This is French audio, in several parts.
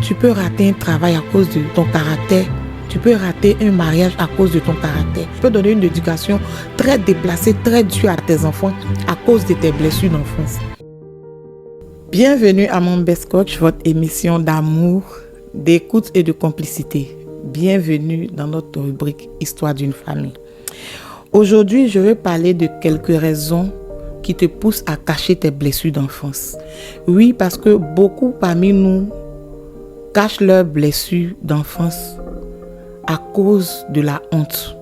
Tu peux rater un travail à cause de ton caractère. Tu peux rater un mariage à cause de ton caractère. Tu peux donner une éducation très déplacée, très dure à tes enfants à cause de tes blessures d'enfance. Bienvenue à mon Best Coach, votre émission d'amour, d'écoute et de complicité. Bienvenue dans notre rubrique Histoire d'une famille. Aujourd'hui, je vais parler de quelques raisons qui te poussent à cacher tes blessures d'enfance. Oui, parce que beaucoup parmi nous cachent leurs blessures d'enfance à cause de la honte.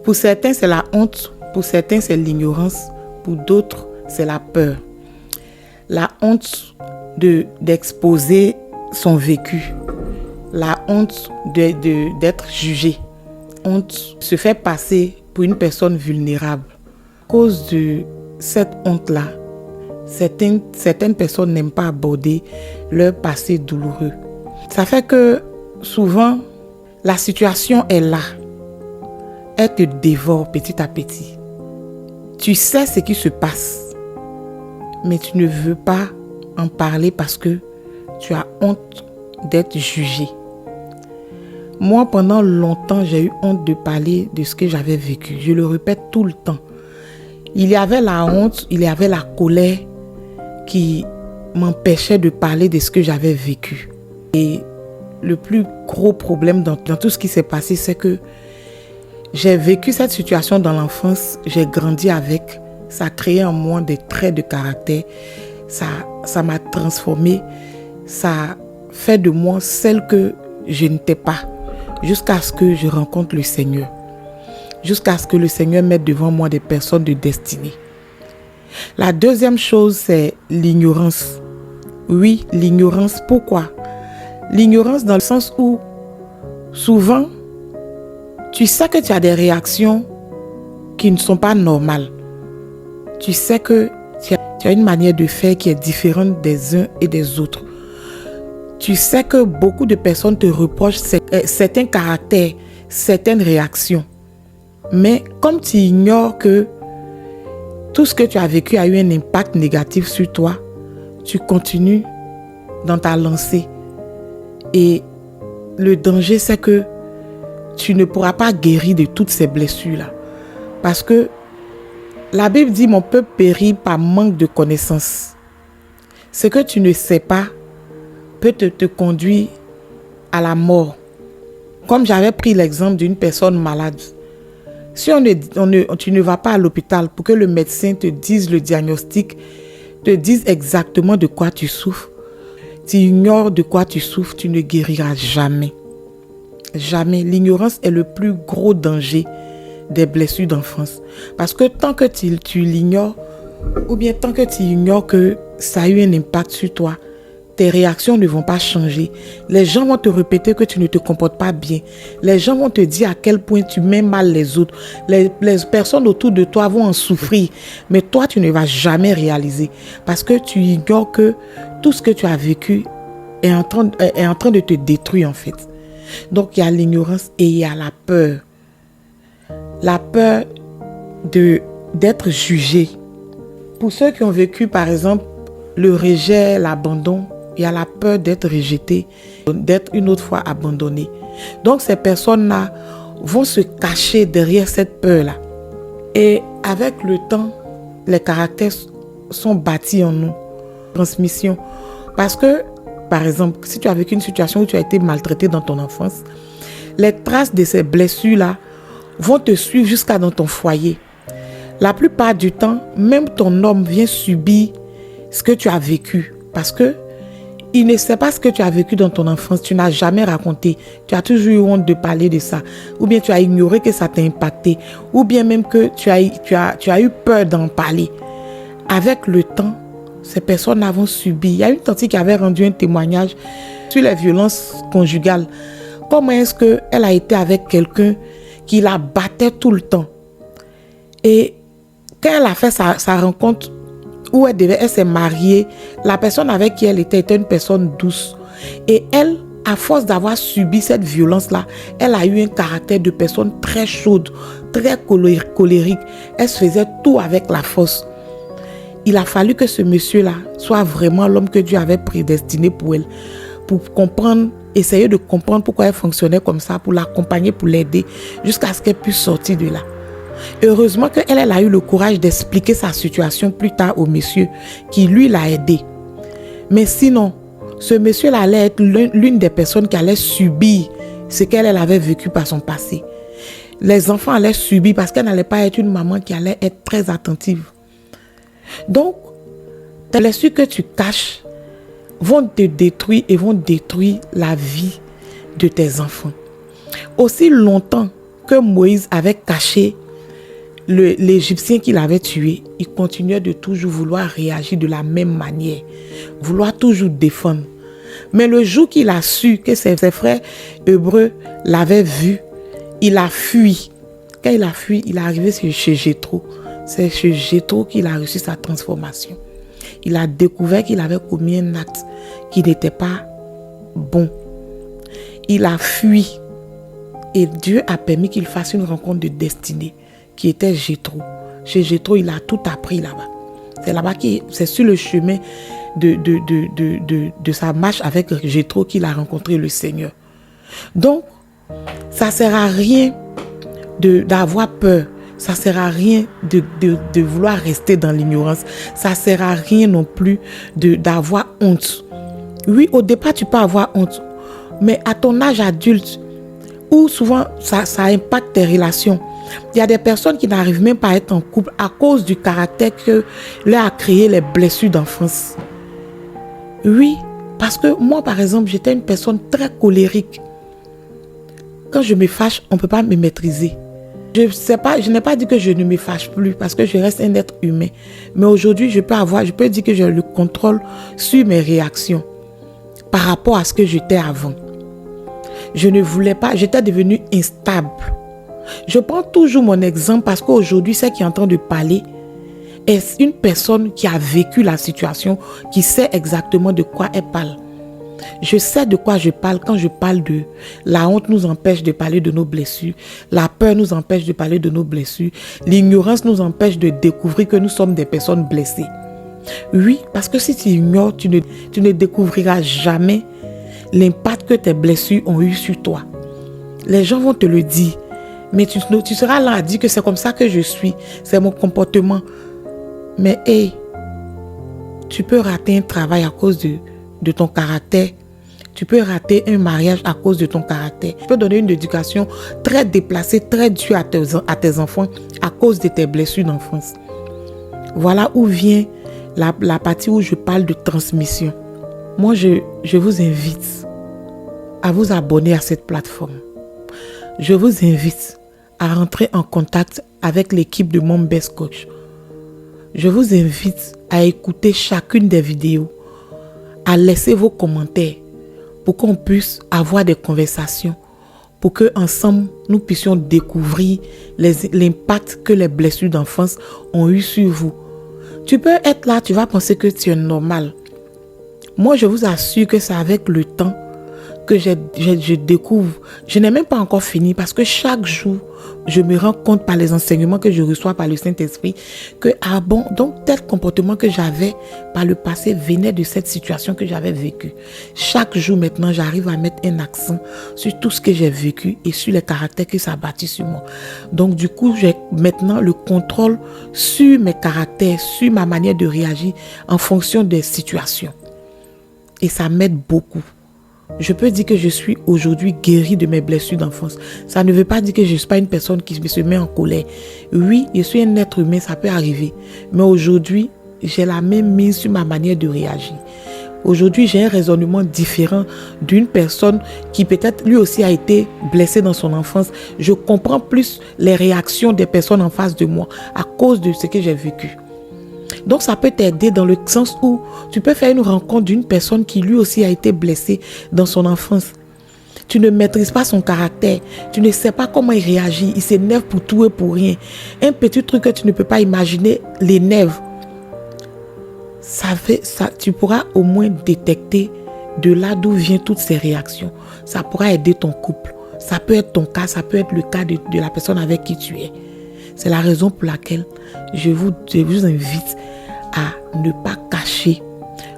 Pour certains, c'est la honte, pour certains, c'est l'ignorance, pour d'autres, c'est la peur. La honte d'exposer son vécu, la honte d'être jugé, honte se fait passer pour une personne vulnérable. À cause de cette honte-là, certaines personnes n'aiment pas aborder leur passé douloureux. Ça fait que souvent, la situation est là. Elle te dévore petit à petit. Tu sais ce qui se passe, mais tu ne veux pas en parler parce que tu as honte d'être jugé. Moi, pendant longtemps, j'ai eu honte de parler de ce que j'avais vécu. Je le répète tout le temps. Il y avait la honte, il y avait la colère qui m'empêchait de parler de ce que j'avais vécu. Et le plus gros problème dans tout ce qui s'est passé, c'est que j'ai vécu cette situation dans l'enfance, j'ai grandi avec, ça a créé en moi des traits de caractère, ça m'a transformée, ça a fait de moi celle que je n'étais pas, jusqu'à ce que je rencontre le Seigneur, jusqu'à ce que le Seigneur mette devant moi des personnes de destinée. La deuxième chose, c'est l'ignorance. Oui, l'ignorance. Pourquoi? L'ignorance dans le sens où, souvent, tu sais que tu as des réactions qui ne sont pas normales. Tu sais que tu as une manière de faire qui est différente des uns et des autres. Tu sais que beaucoup de personnes te reprochent certains caractères, certaines réactions. Mais comme tu ignores que tout ce que tu as vécu a eu un impact négatif sur toi, tu continues dans ta lancée. Et le danger, c'est que tu ne pourras pas guérir de toutes ces blessures-là. Parce que la Bible dit « Mon peuple périt par manque de connaissances ». Ce que tu ne sais pas peut te conduire à la mort. Comme j'avais pris l'exemple d'une personne malade. Si tu ne vas pas à l'hôpital pour que le médecin te dise le diagnostic, te dise exactement de quoi tu souffres, tu ignores de quoi tu souffres, tu ne guériras jamais. Jamais. L'ignorance est le plus gros danger des blessures d'enfance. Parce que tant que tu l'ignores, ou bien tant que tu ignores que ça a eu un impact sur toi, tes réactions ne vont pas changer. Les gens vont te répéter que tu ne te comportes pas bien. Les gens vont te dire à quel point tu mets mal les autres. Les personnes autour de toi vont en souffrir. Mais toi, tu ne vas jamais réaliser. Parce que tu ignores que tout ce que tu as vécu est en train de te détruire en fait. Donc, il y a l'ignorance et il y a la peur. La peur d'être jugé. Pour ceux qui ont vécu, par exemple, le rejet, l'abandon, il y a la peur d'être rejeté, d'être une autre fois abandonné. Donc, ces personnes-là vont se cacher derrière cette peur-là. Et avec le temps, les caractères sont bâtis en nous. Transmission. Parce que, par exemple, si tu as vécu une situation où tu as été maltraité dans ton enfance, les traces de ces blessures-là vont te suivre jusqu'à dans ton foyer. La plupart du temps, même ton homme vient subir ce que tu as vécu. Parce que il ne sait pas ce que tu as vécu dans ton enfance. Tu n'as jamais raconté. Tu as toujours eu honte de parler de ça. Ou bien tu as ignoré que ça t'a impacté. Ou bien même que tu as eu peur d'en parler. Avec le temps, ces personnes avons subi. Il y a une tante qui avait rendu un témoignage sur les violences conjugales. Comment est-ce qu'elle a été avec quelqu'un qui la battait tout le temps. Et quand elle a fait sa rencontre, où elle s'est mariée, la personne avec qui elle était une personne douce. Et elle, à force d'avoir subi cette violence-là, elle a eu un caractère de personne très chaude, très colérique. Elle se faisait tout avec la force. Il a fallu que ce monsieur-là soit vraiment l'homme que Dieu avait prédestiné pour elle. pour comprendre, essayer de comprendre pourquoi elle fonctionnait comme ça, pour l'accompagner, pour l'aider, jusqu'à ce qu'elle puisse sortir de là. Heureusement qu'elle a eu le courage d'expliquer sa situation plus tard au monsieur qui, lui, l'a aidé. Mais sinon, ce monsieur-là allait être l'une des personnes qui allait subir ce qu'elle avait vécu par son passé. Les enfants allaient subir parce qu'elle n'allait pas être une maman qui allait être très attentive. Donc, tes blessures que tu caches vont te détruire et vont détruire la vie de tes enfants. Aussi longtemps que Moïse avait caché l'Égyptien qu'il avait tué, il continuait de toujours vouloir réagir de la même manière, vouloir toujours défendre. Mais le jour qu'il a su que ses frères hébreux l'avaient vu, il a fui. Quand il a fui, il est arrivé chez Jéthro. C'est chez Jéthro qu'il a reçu sa transformation. Il a découvert qu'il avait commis un acte qui n'était pas bon. Il a fui. Et Dieu a permis qu'il fasse une rencontre de destinée qui était Jéthro. Chez Jéthro, il a tout appris là-bas. C'est là-bas c'est sur le chemin de sa marche avec Jéthro qu'il a rencontré le Seigneur. Donc, ça ne sert à rien d'avoir peur. Ça ne sert à rien de vouloir rester dans l'ignorance. Ça ne sert à rien non plus d'avoir honte. Oui, au départ, tu peux avoir honte. Mais à ton âge adulte, où souvent ça impacte tes relations, il y a des personnes qui n'arrivent même pas à être en couple à cause du caractère que leur a créé les blessures d'enfance. Oui, parce que moi, par exemple, j'étais une personne très colérique. Quand je me fâche, on ne peut pas me maîtriser. Je n'ai pas dit que je ne me fâche plus parce que je reste un être humain. Mais aujourd'hui, je peux dire que j'ai le contrôle sur mes réactions par rapport à ce que j'étais avant. Je ne voulais pas, j'étais devenue instable. Je prends toujours mon exemple parce qu'aujourd'hui, celle qui est en train de parler est une personne qui a vécu la situation, qui sait exactement de quoi elle parle. Je sais de quoi je parle quand je parle de la honte nous empêche de parler de nos blessures, la peur nous empêche de parler de nos blessures, l'ignorance nous empêche de découvrir que nous sommes des personnes blessées. Oui, parce que si tu ignores, tu ne découvriras jamais l'impact que tes blessures ont eu sur toi. Les gens vont te le dire, mais tu seras là à dire que c'est comme ça que je suis, c'est mon comportement. Mais hey, tu peux rater un travail à cause de ton caractère. Tu peux rater un mariage à cause de ton caractère. Tu peux donner une éducation très déplacée, très dure à tes enfants à cause de tes blessures d'enfance. Voilà où vient la partie où je parle de transmission. Moi, je vous invite à vous abonner à cette plateforme. Je vous invite à rentrer en contact avec l'équipe de Mom Best Coach. Je vous invite à écouter chacune des vidéos, à laisser vos commentaires pour qu'on puisse avoir des conversations, pour qu'ensemble, nous puissions découvrir l'impact que les blessures d'enfance ont eu sur vous. Tu peux être là, tu vas penser que tu es normal. Moi, je vous assure que c'est avec le temps que je découvre. Je n'ai même pas encore fini parce que chaque jour, je me rends compte par les enseignements que je reçois par le Saint-Esprit que, ah bon, donc tel comportement que j'avais par le passé venait de cette situation que j'avais vécue. Chaque jour maintenant, j'arrive à mettre un accent sur tout ce que j'ai vécu et sur les caractères que ça a bâti sur moi. Donc du coup, j'ai maintenant le contrôle sur mes caractères, sur ma manière de réagir en fonction des situations. Et ça m'aide beaucoup. Je peux dire que je suis aujourd'hui guérie de mes blessures d'enfance. Ça ne veut pas dire que je ne suis pas une personne qui se met en colère. Oui, je suis un être humain, ça peut arriver. Mais aujourd'hui, j'ai la même mise sur ma manière de réagir. Aujourd'hui, j'ai un raisonnement différent d'une personne qui peut-être lui aussi a été blessée dans son enfance. Je comprends plus les réactions des personnes en face de moi à cause de ce que j'ai vécu. Donc, ça peut t'aider dans le sens où tu peux faire une rencontre d'une personne qui lui aussi a été blessée dans son enfance. Tu ne maîtrises pas son caractère. Tu ne sais pas comment il réagit. Il s'énerve pour tout et pour rien. Un petit truc que tu ne peux pas imaginer l'énerve. Tu pourras au moins détecter de là d'où viennent toutes ces réactions. Ça pourra aider ton couple. Ça peut être ton cas, ça peut être le cas de la personne avec qui tu es. C'est la raison pour laquelle je vous invite à ne pas cacher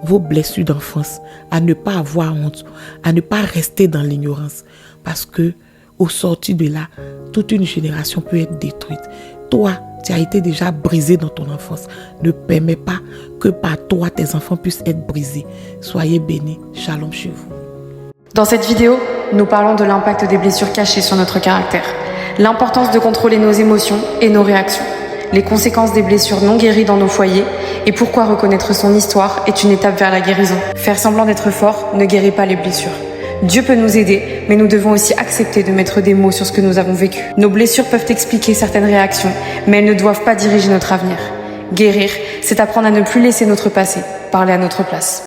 vos blessures d'enfance, à ne pas avoir honte, à ne pas rester dans l'ignorance. Parce que au sortir de là, toute une génération peut être détruite. Toi, tu as été déjà brisé dans ton enfance. Ne permets pas que par toi, tes enfants puissent être brisés. Soyez bénis. Shalom chez vous. Dans cette vidéo, nous parlons de l'impact des blessures cachées sur notre caractère, l'importance de contrôler nos émotions et nos réactions, les conséquences des blessures non guéries dans nos foyers et pourquoi reconnaître son histoire est une étape vers la guérison. Faire semblant d'être fort ne guérit pas les blessures. Dieu peut nous aider, mais nous devons aussi accepter de mettre des mots sur ce que nous avons vécu. Nos blessures peuvent expliquer certaines réactions, mais elles ne doivent pas diriger notre avenir. Guérir, c'est apprendre à ne plus laisser notre passé parler à notre place.